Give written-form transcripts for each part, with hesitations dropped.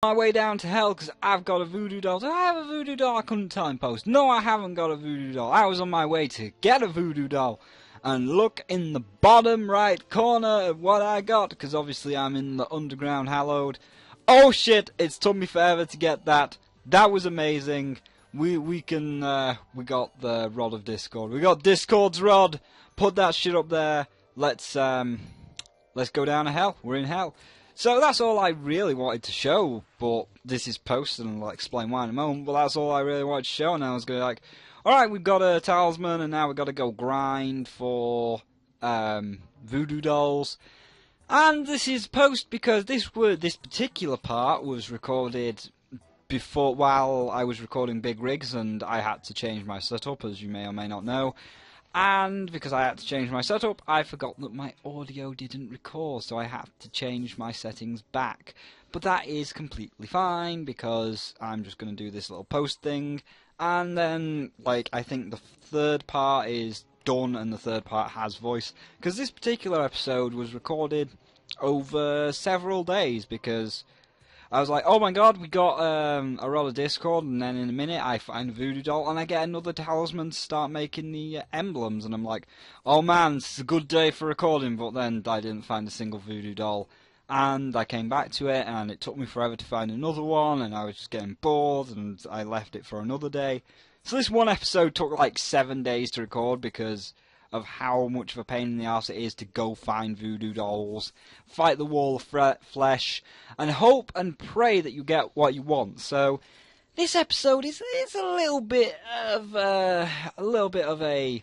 My way down to hell because I've got a voodoo doll. Do I have a voodoo doll? I couldn't tell in post. No, I haven't got a voodoo doll. I was on my way to get a voodoo doll. And look in the bottom right corner of what I got, because obviously I'm in the underground hallowed. Oh shit, it's took me forever to get that. That was amazing. We got the rod of Discord. We got Discord's rod. Put that shit up there. Let's go down to hell. We're in hell. So that's all I really wanted to show, but this is posted and I'll explain why in a moment, but that's all I really wanted to show, and I was going to be like, alright, we've got a talisman, and now we've got to go grind for voodoo dolls. And this is post because this particular part was recorded while I was recording Big Rigs, and I had to change my setup, as you may or may not know. And because I had to change my setup, I forgot that my audio didn't record, so I had to change my settings back. But that is completely fine, because I'm just going to do this little post thing, and then, like, I think the third part is done, and the third part has voice. Because this particular episode was recorded over several days, because I was like, oh my god, we got a rod of Discord, and then in a minute I find a voodoo doll, and I get another talisman to start making the emblems, and I'm like, oh man, this is a good day for recording, but then I didn't find a single voodoo doll, and I came back to it, and it took me forever to find another one, and I was just getting bored, and I left it for another day. So this one episode took like 7 days to record, because of how much of a pain in the arse it is to go find voodoo dolls, fight the wall of flesh, and hope and pray that you get what you want. So this episode is a little bit of a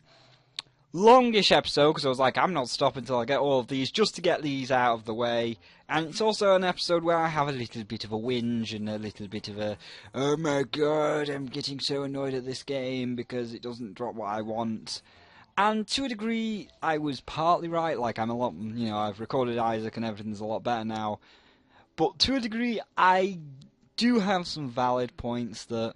longish episode, because I was like, I'm not stopping until I get all of these, just to get these out of the way. And it's also an episode where I have a little bit of a whinge and a little bit of a, oh my god, I'm getting so annoyed at this game because it doesn't drop what I want. And to a degree, I was partly right. Like, I'm a lot, I've recorded Isaac and everything's a lot better now. But to a degree, I do have some valid points that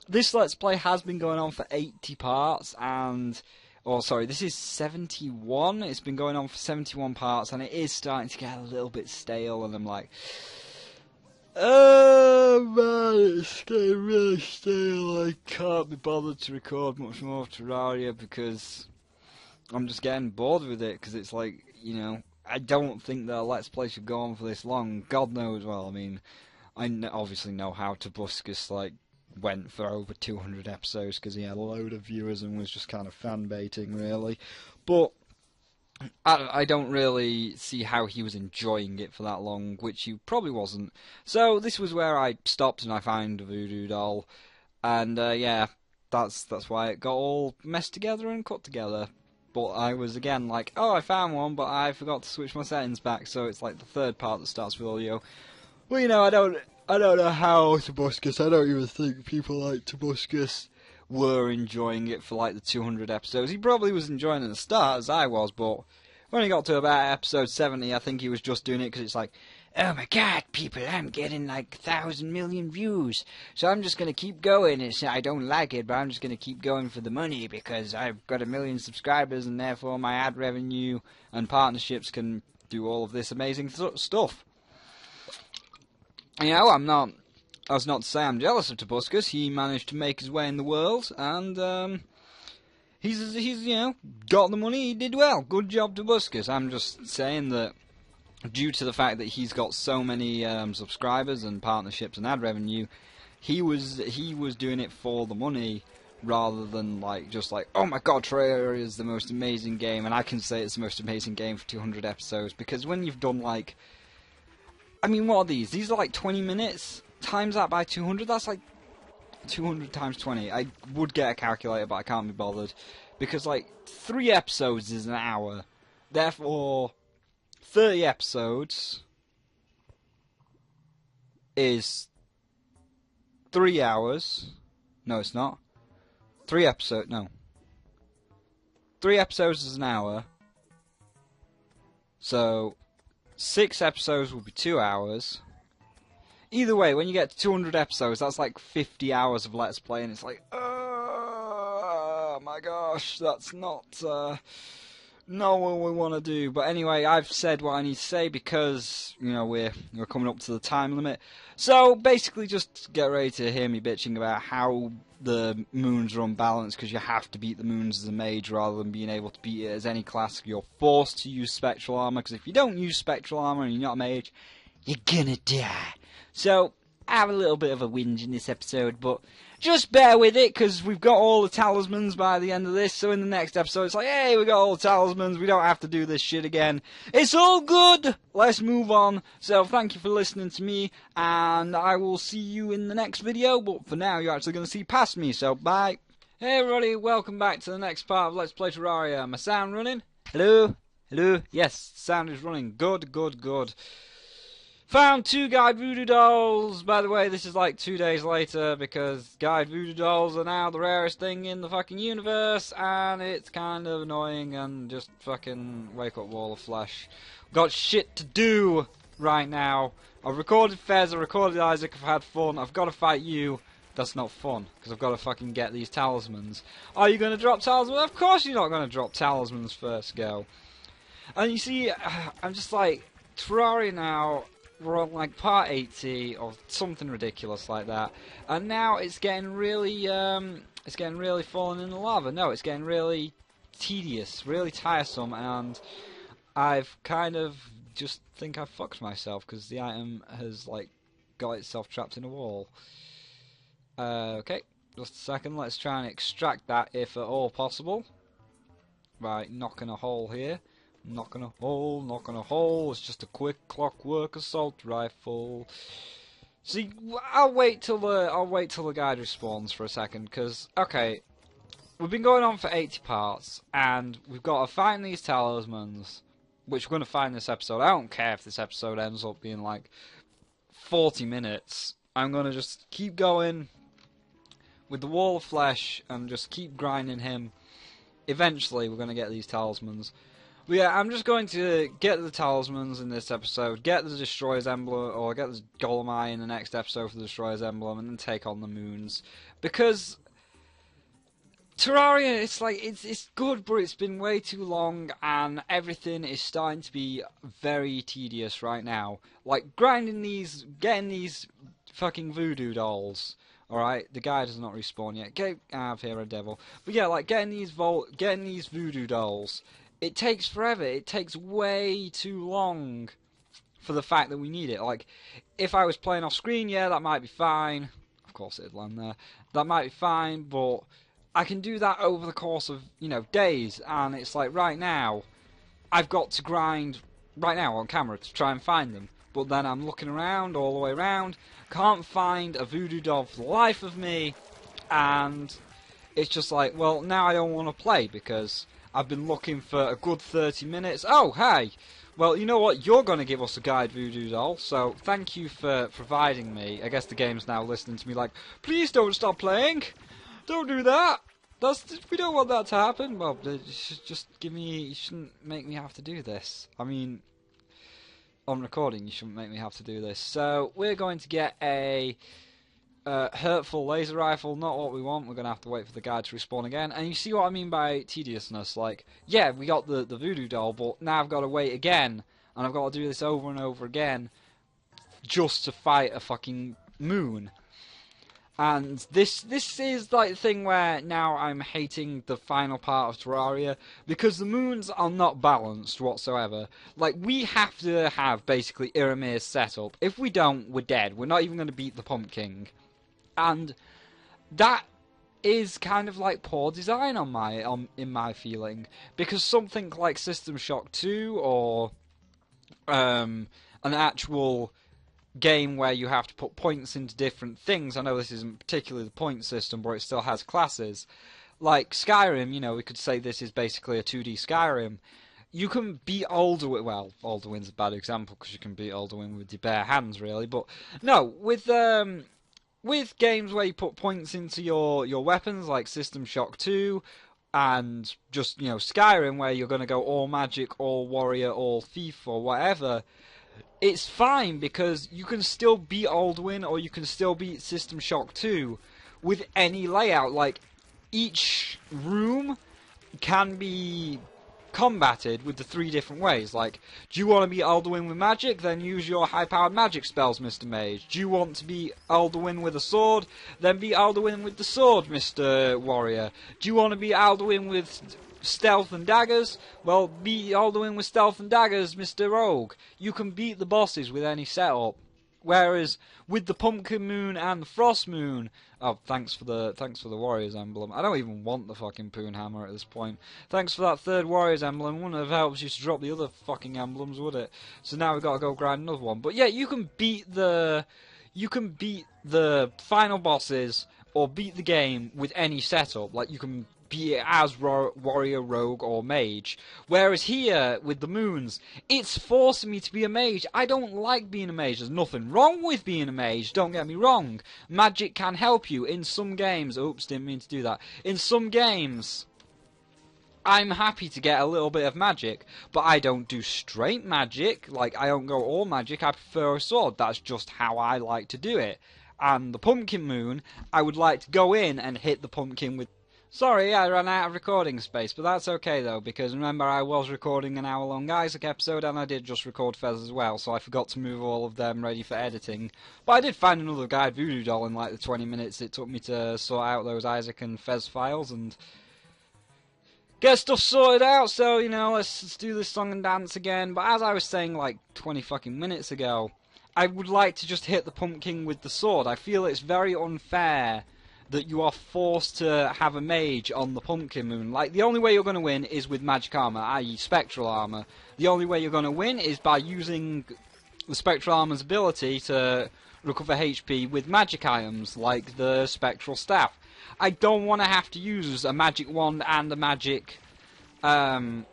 this Let's Play has been going on for 80 parts, and, this is 71. It's been going on for 71 parts, and it is starting to get a little bit stale, and I'm like, oh man, it's getting really stale. I can't be bothered to record much more of Terraria because I'm just getting bored with it, because it's like, I don't think that Let's Play should go on for this long. God knows, well, I mean, obviously know how Tobuscus, went for over 200 episodes, because he had a load of viewers and was just kind of fan-baiting, really. But I don't really see how he was enjoying it for that long, which he probably wasn't. So this was where I stopped and I found a voodoo doll, and yeah, that's why it got all messed together and cut together. But I was again like, oh, I found one, but I forgot to switch my settings back, so it's like the third part that starts with audio. Well, I don't know how Tobuscus, I don't even think people like Tobuscus were enjoying it for like the 200 episodes. He probably was enjoying it at the start, as I was, but when he got to about episode 70, I think he was just doing it because it's like, oh my god, people, I'm getting like 1,000 million views, so I'm just going to keep going. I don't like it, but I'm just going to keep going for the money because I've got 1 million subscribers, and therefore my ad revenue and partnerships can do all of this amazing stuff. That's not to say I'm jealous of Tobuscus. He managed to make his way in the world, and he's got the money. He did well. Good job, Tobuscus. I'm just saying that due to the fact that he's got so many subscribers and partnerships and ad revenue, he was doing it for the money rather than just like, oh my god, Terraria is the most amazing game, and I can say it's the most amazing game for 200 episodes, because when you've done what are these? These are like 20 minutes. Times that by 200, that's like 200 times 20. I would get a calculator, but I can't be bothered, because 3 episodes is an hour. Therefore 30 episodes is 3 hours. No, it's not. 3 episodes is an hour. So 6 episodes will be 2 hours. Either way, when you get to 200 episodes, that's like 50 hours of Let's Play, and it's like, oh my gosh, that's not not what we want to do. But anyway, I've said what I need to say because, you know, we're coming up to the time limit. So basically, just get ready to hear me bitching about how the moons are unbalanced, because you have to beat the moons as a mage rather than being able to beat it as any class. You're forced to use spectral armor, because if you don't use spectral armor and you're not a mage, you're gonna die. So I have a little bit of a whinge in this episode, but just bear with it, because we've got all the talismans by the end of this, so in the next episode it's like, hey, we got all the talismans, we don't have to do this shit again. It's all good! Let's move on. So thank you for listening to me, and I will see you in the next video, but for now you're actually going to see past me, so bye. Hey everybody, welcome back to the next part of Let's Play Terraria. My sound running? Hello? Hello? Yes, sound is running. Good, good, good. Found 2 guide voodoo dolls. By the way, this is like 2 days later because guide voodoo dolls are now the rarest thing in the fucking universe, and it's kind of annoying, and just fucking wake up, wall of flesh. Got shit to do right now. I've recorded Fez, I've recorded Isaac, I've had fun, I've got to fight you. That's not fun, because I've got to fucking get these talismans. Are you going to drop talismans? Of course you're not going to drop talismans first go. And you see, I'm just like, Terraria now, we're on like part 80 or something ridiculous like that, and now it's getting really falling in the lava. No, it's getting really tedious, really tiresome, and I've kind of just think I've fucked myself because the item has like got itself trapped in a wall. Okay, just a second. Let's try and extract that if at all possible. Right, knocking a hole here. Knocking a hole, knocking a hole. It's just a quick clockwork assault rifle. See, I'll wait till the guide respawns for a second, because okay, we've been going on for 80 parts, and we've got to find these talismans, which we're going to find this episode. I don't care if this episode ends up being like 40 minutes. I'm going to just keep going with the wall of flesh and just keep grinding him. Eventually, we're going to get these talismans. But yeah, I'm just going to get the talismans in this episode, get the Destroyer's Emblem, or get the Golem Eye in the next episode for the Destroyer's Emblem, and then take on the moons. Because Terraria, it's like, it's good, but it's been way too long, and everything is starting to be very tedious right now. Like, getting these fucking voodoo dolls. Alright, the guy does not respawn yet. Get out of here, a devil. But yeah, like, getting these voodoo dolls, it takes forever. It takes way too long for the fact that we need it. Like, if I was playing off screen, yeah, that might be fine. Of course it'd land there. That might be fine, but I can do that over the course of, you know, days. And it's like, right now, I've got to grind right now on camera to try and find them. But then I'm looking around, all the way around, can't find a voodoo doll for the life of me. And it's just like, well, now I don't want to play because I've been looking for a good 30 minutes. Oh, hey! Well, you know what? You're going to give us a guide voodoo doll, so thank you for providing me. I guess the game's now listening to me like, please don't stop playing! Don't do that! We don't want that to happen. Well, you shouldn't make me have to do this. I mean, on recording, you shouldn't make me have to do this. So, we're going to get a hurtful laser rifle, not what we want. We're going to have to wait for the guy to respawn again. And you see what I mean by tediousness. Like, yeah, we got the voodoo doll, but now I've got to wait again. And I've got to do this over and over again just to fight a fucking moon. And this is like the thing where now I'm hating the final part of Terraria, because the moons are not balanced whatsoever. Like, we have to have basically Iramir's setup. If we don't, we're dead. We're not even going to beat the Pumpkin. And that is kind of like poor design in my feeling, because something like System Shock 2 or an actual game where you have to put points into different things. I know this isn't particularly the point system, but it still has classes. Like Skyrim, you know, we could say this is basically a 2D Skyrim. You can beat Alduin. Well, Alduin's a bad example because you can beat Alduin with your bare hands, really. But no, with games where you put points into your weapons, like System Shock 2, and just, you know, Skyrim, where you're going to go all magic, all warrior, all thief, or whatever, it's fine because you can still beat Alduin, or you can still beat System Shock 2 with any layout. Like, each room can be combated with the 3 different ways. Like, do you want to be Alduin with magic? Then use your high-powered magic spells, Mr. Mage. Do you want to be Alduin with a sword? Then be Alduin with the sword, Mr. Warrior. Do you want to be Alduin with stealth and daggers? Well, be Alduin with stealth and daggers, Mr. Rogue. You can beat the bosses with any setup. Whereas with the Pumpkin Moon and the Frost Moon, oh, thanks for the Warriors emblem. I don't even want the fucking Poon Hammer at this point. Thanks for that 3rd Warriors emblem. Wouldn't have helped you to drop the other fucking emblems, would it? So now we've got to go grind another one. But yeah, you can beat the final bosses or beat the game with any setup. Like, you can be it as warrior, rogue, or mage. Whereas here, with the moons, it's forcing me to be a mage. I don't like being a mage. There's nothing wrong with being a mage, don't get me wrong. Magic can help you in some games. Oops, didn't mean to do that. In some games, I'm happy to get a little bit of magic, but I don't do straight magic. Like, I don't go all magic. I prefer a sword. That's just how I like to do it. And the Pumpkin Moon, I would like to go in and hit the pumpkin with... Sorry, I ran out of recording space, but that's okay though, because remember I was recording an hour-long Isaac episode, and I did just record Fez as well, so I forgot to move all of them ready for editing. But I did find another guide voodoo doll in like the 20 minutes it took me to sort out those Isaac and Fez files, and get stuff sorted out, so, you know, let's do this song and dance again. But as I was saying like 20 fucking minutes ago, I would like to just hit the pumpkin with the sword. I feel it's very unfair that you are forced to have a mage on the Pumpkin Moon. Like, the only way you're going to win is with magic armor, i.e. spectral armor. The only way you're going to win is by using the spectral armor's ability to recover HP with magic items, like the spectral staff. I don't want to have to use a magic wand and a magic armor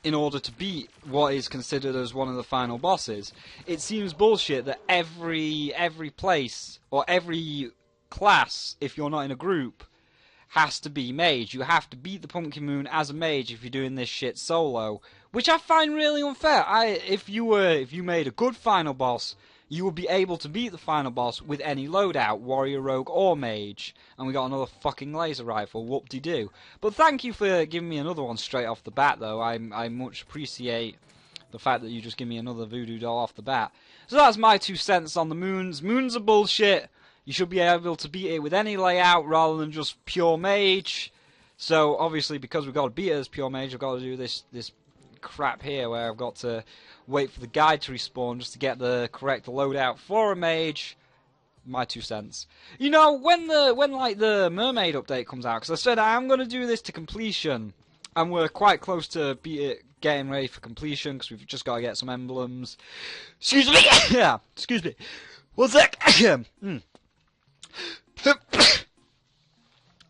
in order to beat what is considered as one of the final bosses. It seems bullshit that every place, or every class, if you're not in a group, has to be mage. You have to beat the Pumpkin Moon as a mage if you're doing this shit solo, which I find really unfair. If you made a good final boss, you would be able to beat the final boss with any loadout, warrior, rogue, or mage. And we got another fucking laser rifle, whoop-de-doo. But thank you for giving me another one straight off the bat, though. I much appreciate the fact that you just give me another voodoo doll off the bat. So that's my 2 cents on the moons. Moons are bullshit. You should be able to beat it with any layout rather than just pure mage. So obviously, because we've got to beat it as pure mage, I've got to do this crap here where I've got to wait for the guide to respawn just to get the correct loadout for a mage. My 2 cents. You know, when like the mermaid update comes out, because I said I'm going to do this to completion, and we're quite close to getting ready for completion because we've just got to get some emblems. Excuse me. Yeah, excuse me. One sec.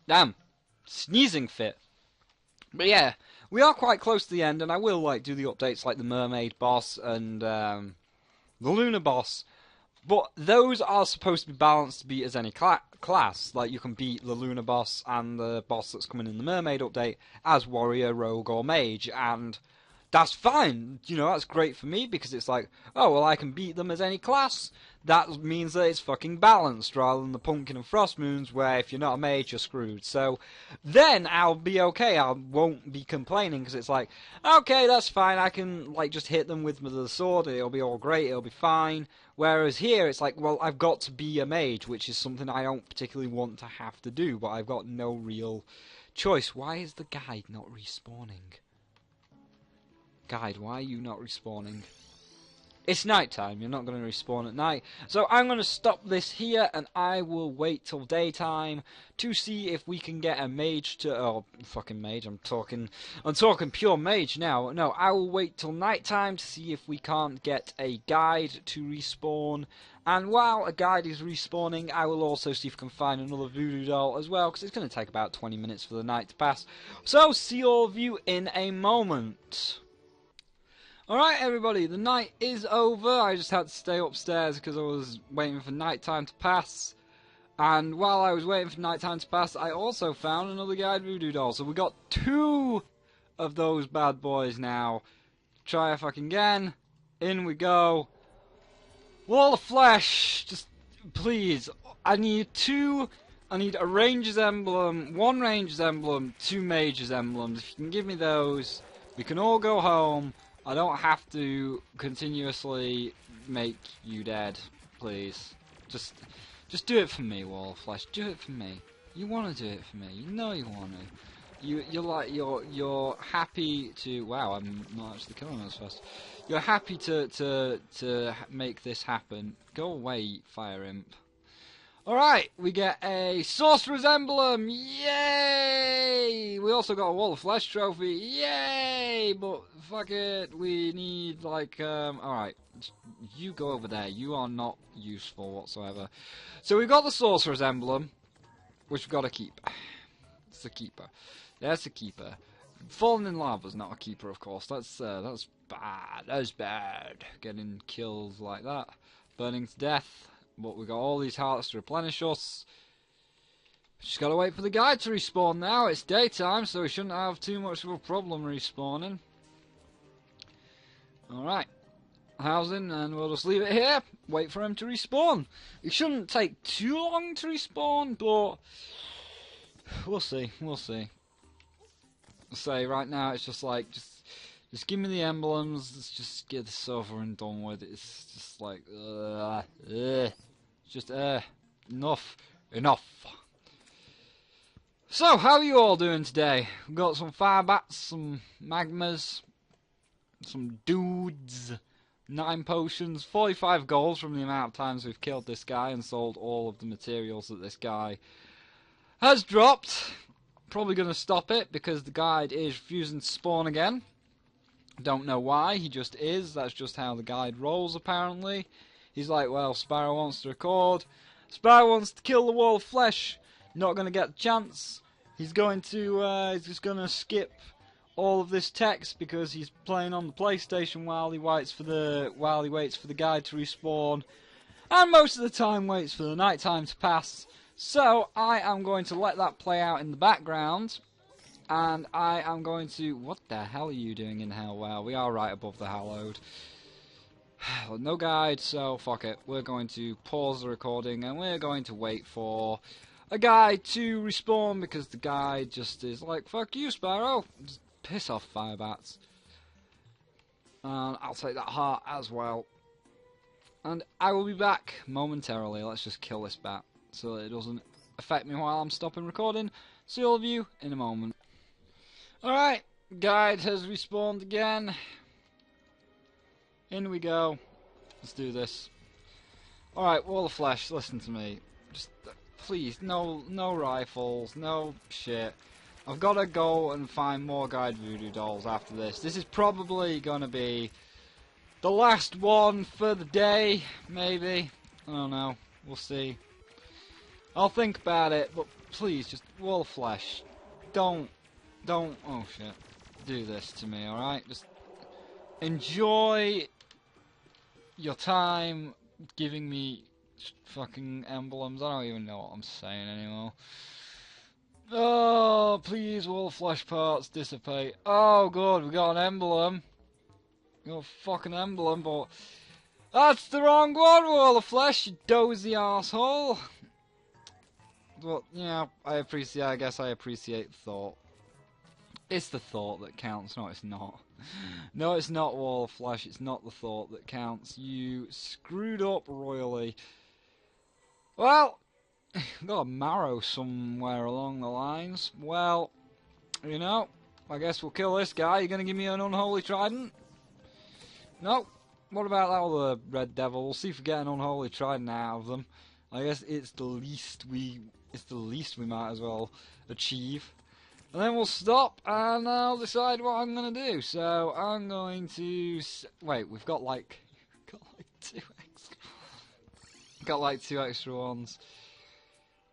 Damn, sneezing fit. But yeah, we are quite close to the end, and I will like do the updates like the mermaid boss and the lunar boss. But those are supposed to be balanced to beat as any class. Like, you can beat the lunar boss and the boss that's coming in the mermaid update as warrior, rogue, or mage, and that's fine. You know, that's great for me because it's like, oh well, I can beat them as any class. That means that it's fucking balanced, rather than the Pumpkin and Frost Moons, where if you're not a mage, you're screwed. So then I'll be okay. I won't be complaining, because it's like, okay, that's fine. I can like just hit them with the sword. It'll be all great. It'll be fine. Whereas here, it's like, well, I've got to be a mage, which is something I don't particularly want to have to do, but I've got no real choice. Why is the guide not respawning? Guide, why are you not respawning? It's night time, you're not going to respawn at night. So I'm going to stop this here, and I will wait till daytime to see if we can get a mage to... Oh, fucking mage, I'm talking pure mage now. No, I will wait till nighttime to see if we can't get a guide to respawn. And while a guide is respawning, I will also see if I can find another voodoo doll as well, because it's going to take about 20 minutes for the night to pass. So, see all of you in a moment. Alright everybody, the night is over. I just had to stay upstairs because I was waiting for nighttime to pass. And while I was waiting for nighttime to pass, I also found another guide voodoo doll. So we got 2 of those bad boys now. Try if I can again. In we go. Wall of flesh! Just, please. I need 2 I need a Ranger's emblem, 1 Ranger's emblem, 2 Mage's emblems. If you can give me those, we can all go home. I don't have to continuously make you dead, please. Just do it for me, Wall of Flesh. Do it for me. You want to do it for me. You know you want to. You're happy to. Wow, I'm not actually killing us fast. You're happy to make this happen. Go away, Fire Imp. Alright, we get a Sorcerer's Emblem! Yay! We also got a Wall of Flesh trophy! Yay! But fuck it, we need like, alright, you go over there. You are not useful whatsoever. So we've got the Sorcerer's Emblem, which we've got to keep. It's the keeper. There's the keeper. Falling in lava's not a keeper, of course. That's bad. That's bad. Getting killed like that. Burning to death. But we've got all these hearts to replenish us. Just gotta wait for the guy to respawn now. It's daytime, so we shouldn't have too much of a problem respawning. Alright. Housing, and we'll just leave it here. Wait for him to respawn. It shouldn't take too long to respawn, but we'll see. We'll see. I'll say right now it's just like just give me the emblems. Let's just get this over and done with. It's just like just enough. So how are you all doing today? We've got some fire bats, some magmas, some dudes, 9 potions, 45 gold from the amount of times we've killed this guy and sold all of the materials that this guy has dropped. Probably going to stop it because the guide is refusing to spawn again. Don't know why, he just is. That's just how the guide rolls apparently. He's like, well, Sparrow wants to record. Sparrow wants to kill the Wall of Flesh. Not going to get the chance. He's going to, he's just going to skip all of this text because he's playing on the PlayStation while he waits for the guide to respawn, and most of the time waits for the night time to pass. So I am going to let that play out in the background, and I am going to. What the hell are you doing in hell? Well, we are right above the hallowed. No guide, so fuck it. We're going to pause the recording and we're going to wait for a guide to respawn because the guide just is like, fuck you, Sparrow. Just piss off, Firebats. And I'll take that heart as well. And I will be back momentarily. Let's just kill this bat so that it doesn't affect me while I'm stopping recording. See all of you in a moment. Alright, guide has respawned again. In we go. Let's do this. Alright, Wall of Flesh, listen to me. Just, please, no rifles, no shit. I've got to go and find more guide voodoo dolls after this. This is probably going to be the last one for the day, maybe. I don't know. We'll see. I'll think about it, but please, just Wall of Flesh. Don't, oh shit. Do this to me, alright? Just enjoy your time giving me fucking emblems. I don't even know what I'm saying anymore. Oh, please, Wall of Flesh parts dissipate. Oh, good, we got an emblem. We got a fucking emblem, but that's the wrong one, Wall of Flesh, you dozy arsehole. Well, yeah, I guess I appreciate thought. It's the thought that counts. No, it's not. No, it's not, Wall of Flesh. It's not the thought that counts. You screwed up royally. Well, got a marrow somewhere along the lines. Well, you know, I guess we'll kill this guy. You gonna give me an unholy trident? No. What about that other red devil? We'll see if we get an unholy trident out of them. I guess it's the least we might as well achieve. And then we'll stop and I'll decide what I'm going to do. So I'm going to... Wait, we've got like 2 extra... Got like 2 extra ones.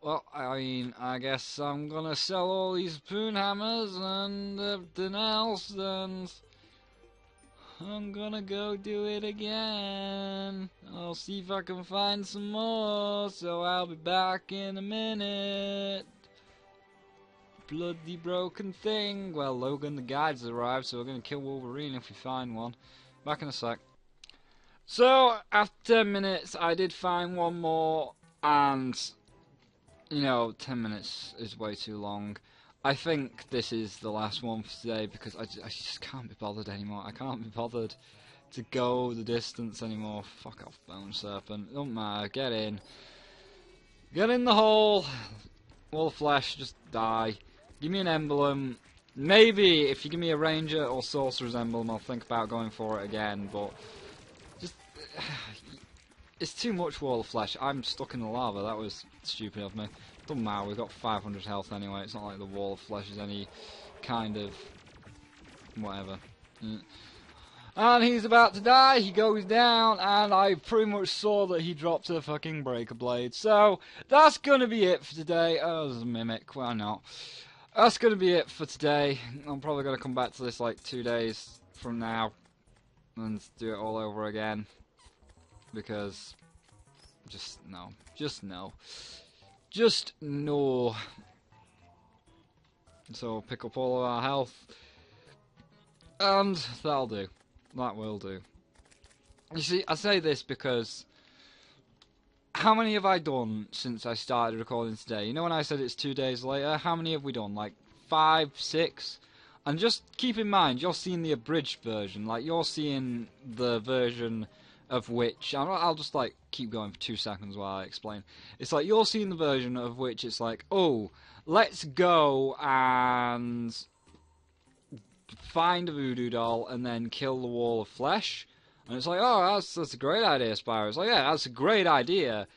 Well, I mean, I guess I'm going to sell all these poon hammers and everything else, and I'm going to go do it again. I'll see if I can find some more, so I'll be back in a minute. Bloody broken thing. Well, Logan the guide's arrived, so we're going to kill Wolverine if we find one. Back in a sec. So, after 10 minutes, I did find one more, and you know, 10 minutes is way too long. I think this is the last one for today because I just can't be bothered anymore. I can't be bothered to go the distance anymore. Fuck off, Bone Serpent. Don't matter. Get in. Get in the hole. Wall of Flesh. Just die. Give me an emblem. Maybe if you give me a Ranger or Sorcerer's emblem, I'll think about going for it again. But just it's too much Wall of Flesh. I'm stuck in the lava. That was stupid of me. Doesn't matter. We've got 500 health anyway. It's not like the Wall of Flesh is any kind of whatever. And he's about to die, he goes down, and I pretty much saw that he dropped a fucking Breaker Blade. So, that's gonna be it for today. Oh, there's a Mimic, why not? That's gonna be it for today. I'm probably gonna come back to this like 2 days from now, and do it all over again. Because, just no. Just no. Just no. So, pick up all of our health. And that'll do. That will do. You see, I say this because how many have I done since I started recording today? You know when I said it's 2 days later? How many have we done? Like 5, 6? And just keep in mind, you're seeing the abridged version. Like, you're seeing the version of which... I'll just, like, keep going for 2 seconds while I explain. It's like, you're seeing the version of which it's like, oh, let's go and find a voodoo doll and then kill the Wall of Flesh. And it's like, oh, that's a great idea, Spyro. It's like, yeah, that's a great idea.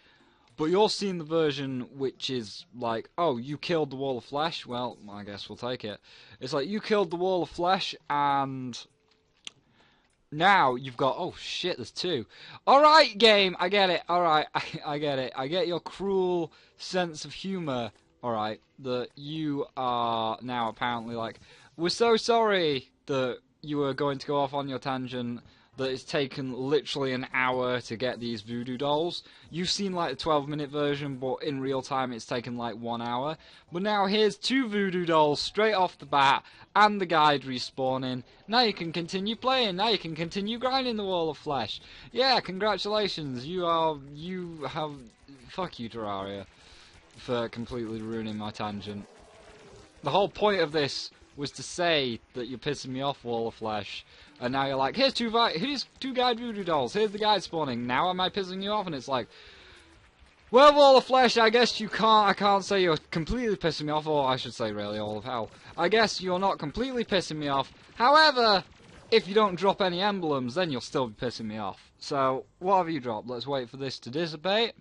But you're seeing the version which is like, oh, you killed the Wall of Flesh? Well, I guess we'll take it. It's like, you killed the Wall of Flesh and now you've got, oh shit, there's 2. Alright, game, I get it. Alright, I get it. I get your cruel sense of humour. Alright, that you are now apparently like, we're so sorry that you were going to go off on your tangent, that it's taken literally an hour to get these voodoo dolls. You've seen like the 12-minute version, but in real time it's taken like 1 hour. But now here's 2 voodoo dolls straight off the bat, and the guide respawning. Now you can continue playing, now you can continue grinding the Wall of Flesh. Yeah, congratulations, you have... Fuck you, Terraria, for completely ruining my tangent. The whole point of this was to say that you're pissing me off, Wall of Flesh, and now you're like, here's 2 guide voodoo dolls, here's the guide spawning, now am I pissing you off? And it's like, well, Wall of Flesh, I guess I can't say you're completely pissing me off, or I should say really, all of hell. I guess you're not completely pissing me off, however, if you don't drop any emblems, then you'll still be pissing me off. So, what have you dropped? Let's wait for this to dissipate.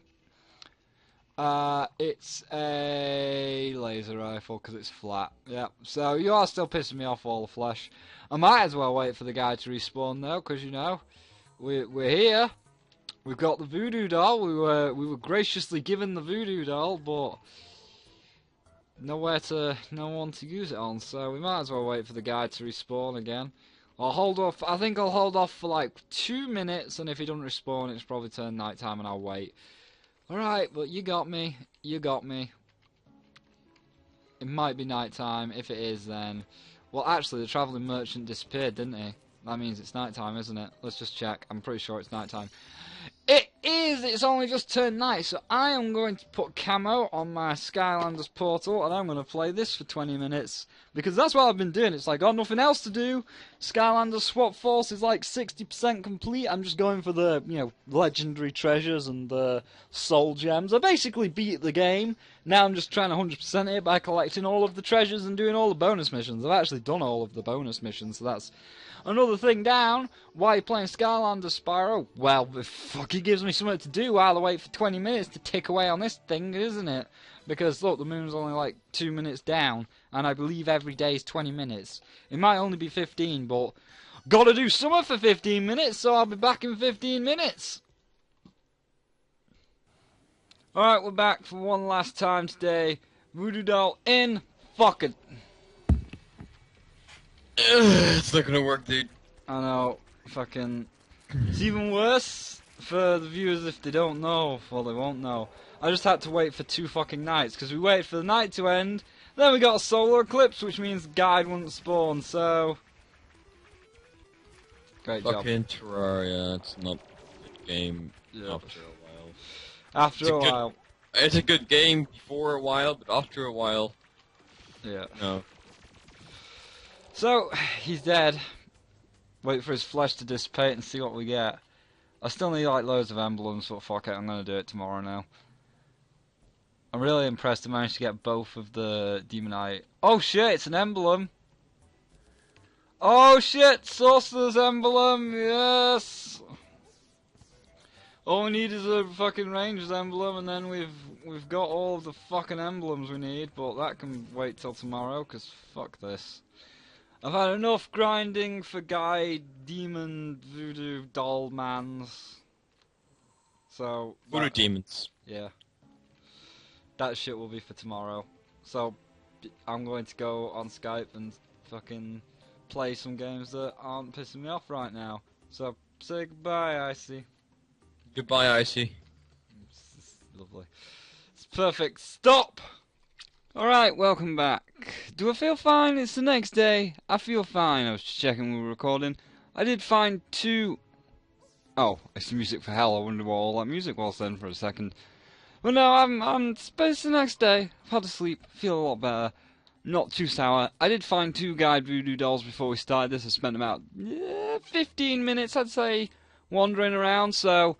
It's a laser rifle because it's flat. Yep. So you are still pissing me off, Wall of Flesh. I might as well wait for the guy to respawn though, because you know we're here. We've got the voodoo doll. We were graciously given the voodoo doll, but no one to use it on. So we might as well wait for the guy to respawn again. I'll hold off. I think I'll hold off for like 2 minutes, and if he doesn't respawn, it's probably turned night time, and I'll wait. Alright, but you got me. You got me. It might be night time. If it is, then... Well, actually, the travelling merchant disappeared, didn't he? That means it's night time, isn't it? Let's just check. I'm pretty sure it's night time. It is! It's only just turned night, so I am going to put camo on my Skylanders portal, and I'm going to play this for 20 minutes. Because that's what I've been doing. It's like, got nothing else to do. Skylanders Swap Force is like 60% complete. I'm just going for the, you know, legendary treasures and the soul gems. I basically beat the game. Now I'm just trying to 100% it by collecting all of the treasures and doing all the bonus missions. I've actually done all of the bonus missions, so that's another thing down. Why are you playing Skylanders, Spyro? Well, fuck, it gives me something to do while I wait for 20 minutes to tick away on this thing, isn't it? Because, look, the moon's only like 2 minutes down, and I believe every day is 20 minutes. It might only be 15, but gotta do something for 15 minutes, so I'll be back in 15 minutes. Alright, we're back for one last time today. Voodoo doll in. Fuck it. It's not gonna work, dude. I know. Fucking... It's even worse for the viewers if they don't know. Well, they won't know. I just had to wait for 2 fucking nights, because we waited for the night to end, then we got a solar eclipse, which means the guide wouldn't spawn, so... Great job. Fucking Terraria, it's not a good game Yeah. after a while. After a while. It's a good game for a while, but after a while, Yeah. no. So, he's dead. Wait for his flesh to dissipate and see what we get. I still need like loads of emblems, but fuck it, I'm gonna do it tomorrow now. I'm really impressed I managed to get both of the Demonite. Oh shit, it's an emblem! Oh shit, Sorcerer's emblem, yes! All we need is a fucking Ranger's emblem, and then we've got all of the fucking emblems we need, but that can wait till tomorrow, cause fuck this. I've had enough grinding for guy, demon, voodoo, doll mans. So... Voodoo demons. Yeah. That shit will be for tomorrow. So, I'm going to go on Skype and fucking play some games that aren't pissing me off right now. So, say goodbye, Icy. Goodbye, Icy. It's lovely. It's perfect. Stop! Alright, welcome back. Do I feel fine? It's the next day. I feel fine. I was just checking we were recording. I did find two... Oh, it's the music for hell. I wonder what all that music was then for a second. But no, it's the next day. I've had to sleep. Feel a lot better. Not too sour. I did find two guide voodoo dolls before we started this. I spent about 15 minutes, I'd say, wandering around. So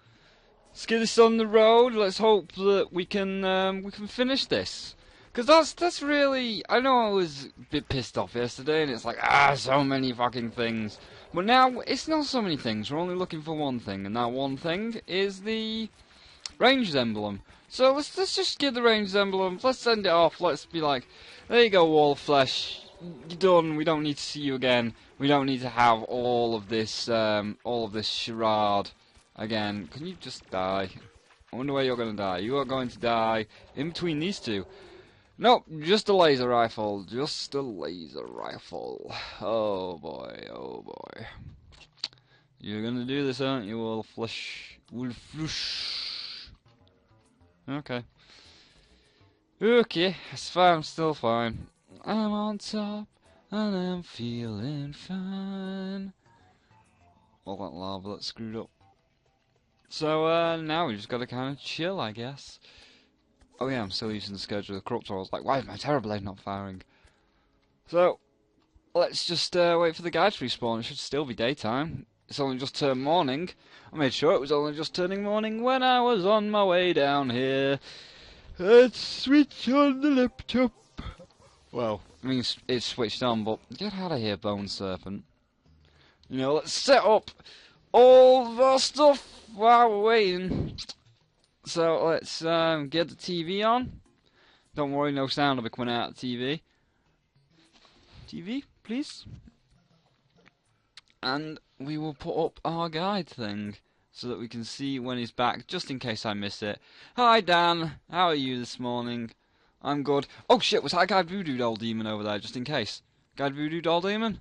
let's get this on the road. Let's hope that we can finish this. Because that's really... I know I was a bit pissed off yesterday, and it's like, so many fucking things. But now, it's not so many things. We're only looking for one thing, and that one thing is the Ranger's emblem. So let's just get the Ranger's emblem. Let's send it off. Let's be like, there you go, Wall of Flesh. You're done. We don't need to see you again. We don't need to have all of this charade again. Can you just die? I wonder where you're going to die. You are going to die in between these two. Nope, just a laser rifle. Just a laser rifle. Oh boy, oh boy. You're gonna do this, aren't you, Wolflush? Wolflush. Okay. Okay, it's fine, I'm still fine. I'm on top, and I'm feeling fine. All that lava that's screwed up. So, now we just gotta kinda chill, I guess. Oh yeah, I'm still using the schedule of the Corruptor. I was like, why is my Terrorblade not firing? So, let's just wait for the guide to respawn. It should still be daytime. It's only just turned morning. I made sure it was only just turning morning when I was on my way down here. Let's switch on the laptop. Well, I mean, it's switched on, but get out of here, Bone Serpent. You know, let's set up all the stuff while we're waiting. So let's get the TV on. Don't worry, no sound will be coming out of the TV. TV, please. And we will put up our guide thing so that we can see when he's back, just in case I miss it. Hi Dan, how are you this morning? I'm good. Oh shit, was that Guide Voodoo Doll Demon over there, just in case? Guide Voodoo Doll Demon?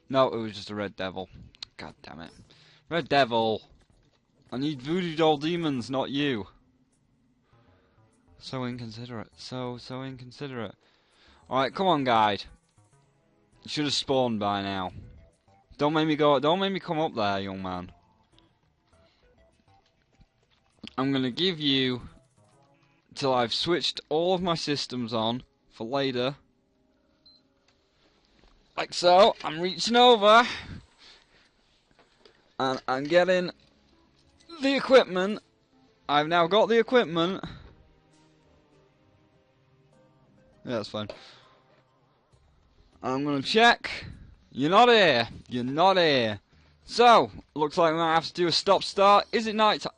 No, it was just a Red Devil. God damn it. Red Devil! I need voodoo doll demons, not you. So inconsiderate. So inconsiderate. Alright, come on, guide. You should have spawned by now. Don't make me come up there, young man. I'm gonna give you till I've switched all of my systems on for later. Like so. I'm reaching over. And I'm getting the equipment. I've now got the equipment. Yeah, that's fine. I'm gonna check. You're not here. You're not here. So, looks like we might have to do a stop-start. Is it night time?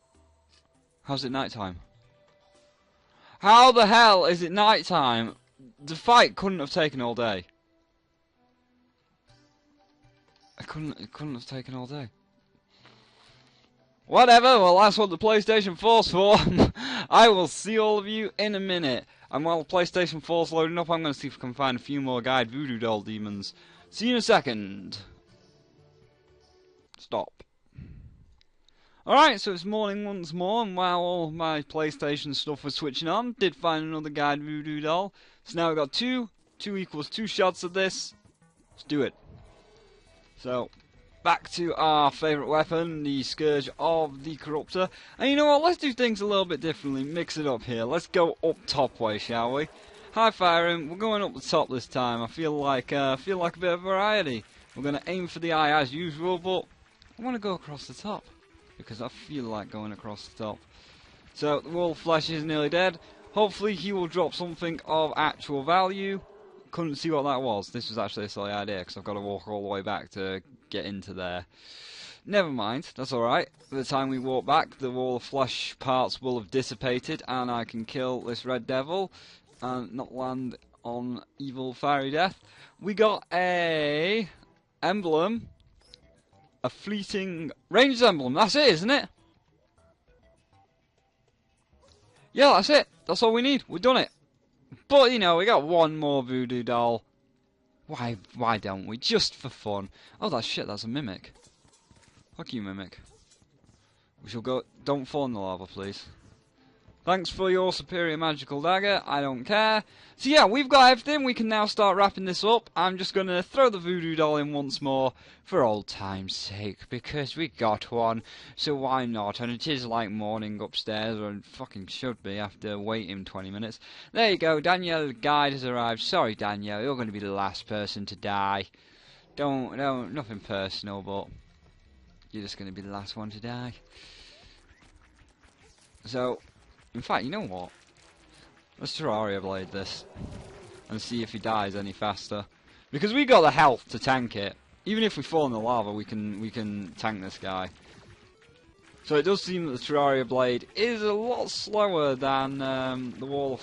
How's it night time? How the hell is it night time? The fight couldn't have taken all day. It couldn't have taken all day. Whatever, well that's what the PlayStation 4's for. I will see all of you in a minute. And while the PlayStation 4's loading up, I'm going to see if I can find a few more guide voodoo doll demons. See you in a second. Stop. Alright, so it's morning once more, and while all my PlayStation stuff was switching on, did find another guide voodoo doll. So now we've got two equals 2 shots of this. Let's do it. So, back to our favourite weapon, the Scourge of the Corruptor. And you know what, let's do things a little bit differently, mix it up here. Let's go up top way, shall we? High firing, we're going up the top this time. I feel like a bit of variety. We're going to aim for the eye as usual, but I want to go across the top, because I feel like going across the top. So, the Wall of Flesh is nearly dead. Hopefully he will drop something of actual value. Couldn't see what that was. This was actually a silly idea, because I've got to walk all the way back to get into there. Never mind, that's alright. By the time we walk back, the Wall of Flesh parts will have dissipated, and I can kill this red devil and not land on evil fiery death. We got a emblem, a fleeting range emblem. That's it, isn't it? Yeah, that's it. That's all we need. We've done it. But you know, we got one more voodoo doll. Why don't we? Just for fun. Oh, that's shit. That's a mimic. Fuck you, mimic. We shall go. Don't fall in the lava, please. Thanks for your superior magical dagger, I don't care. So yeah, we've got everything, we can now start wrapping this up. I'm just going to throw the voodoo doll in once more, for old time's sake, because we got one, so why not? And it is like morning upstairs, or it fucking should be, after waiting 20 minutes. There you go, Danielle the guide has arrived. Sorry Danielle, you're going to be the last person to die. Nothing personal, but you're just going to be the last one to die. So, in fact, you know what? Let's Terraria blade this and see if he dies any faster. Because we got the health to tank it. Even if we fall in the lava, we can tank this guy. So it does seem that the Terraria blade is a lot slower than the wall of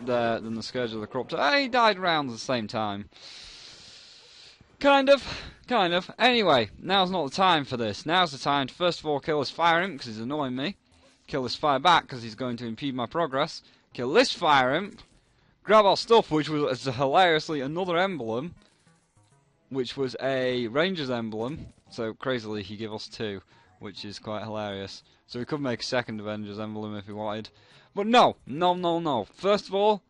than the Scourge of the Corruptor. He died around at the same time. Kind of. Anyway, now's not the time for this. Now's the time to first of all kill this fire imp because he's annoying me. Kill this fire back because he's going to impede my progress. Kill this fire imp. Grab our stuff, which was hilariously another emblem, which was a ranger's emblem. So crazily, he gave us two, which is quite hilarious. So we could make a second Avengers emblem if we wanted, but no. First of all,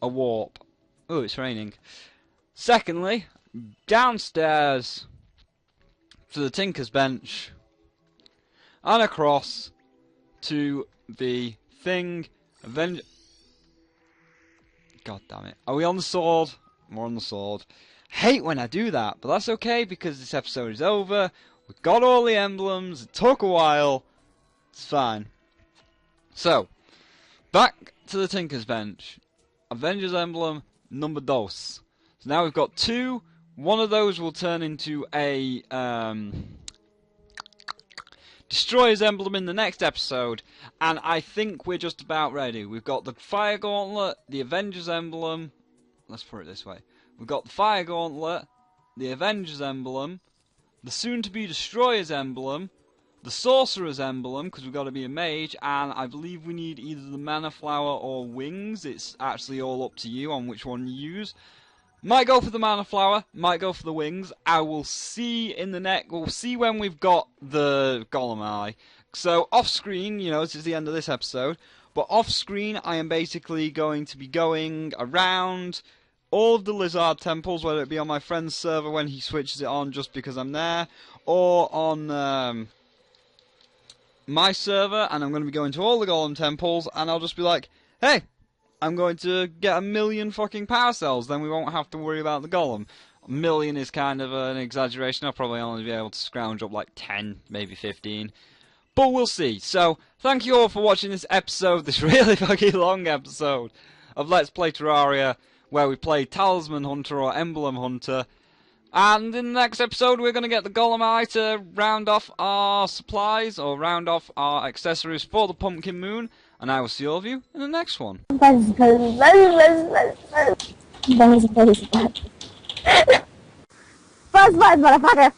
a warp. Oh, it's raining. Secondly, downstairs to the Tinker's Bench. And across to the thing. God damn it. Are we on the sword? We're on the sword. Hate when I do that, but that's okay because this episode is over. We've got all the emblems. It took a while. It's fine. So, back to the Tinker's Bench. Avengers emblem number dos. So now we've got two. One of those will turn into a Destroyer's emblem in the next episode, and I think we're just about ready. We've got the Fire Gauntlet, the Avengers emblem. Let's put it this way. We've got the Fire Gauntlet, the Avengers emblem, the soon-to-be Destroyer's emblem, the Sorcerer's emblem, because we've got to be a mage, and I believe we need either the Mana Flower or Wings. It's actually all up to you on which one you use. Might go for the Mana Flower, might go for the Wings. I will see in the next. We'll see when we've got the Golem Eye. So off screen, you know, this is the end of this episode. But off screen, I am basically going to be going around all of the Lizard temples, whether it be on my friend's server when he switches it on, just because I'm there, or on my server, and I'm going to be going to all the Golem temples, and I'll just be like, hey, I'm going to get 1,000,000 fucking power cells, then we won't have to worry about the golem. 1,000,000 is kind of an exaggeration. I'll probably only be able to scrounge up like 10, maybe 15. But we'll see. So, thank you all for watching this episode, this really fucking long episode of Let's Play Terraria, where we play Talisman Hunter or Emblem Hunter. And in the next episode, we're going to get the Golem Eye to round off our supplies, or round off our accessories for the Pumpkin Moon. And I will see all of you in the next one. Buzz, motherfucker!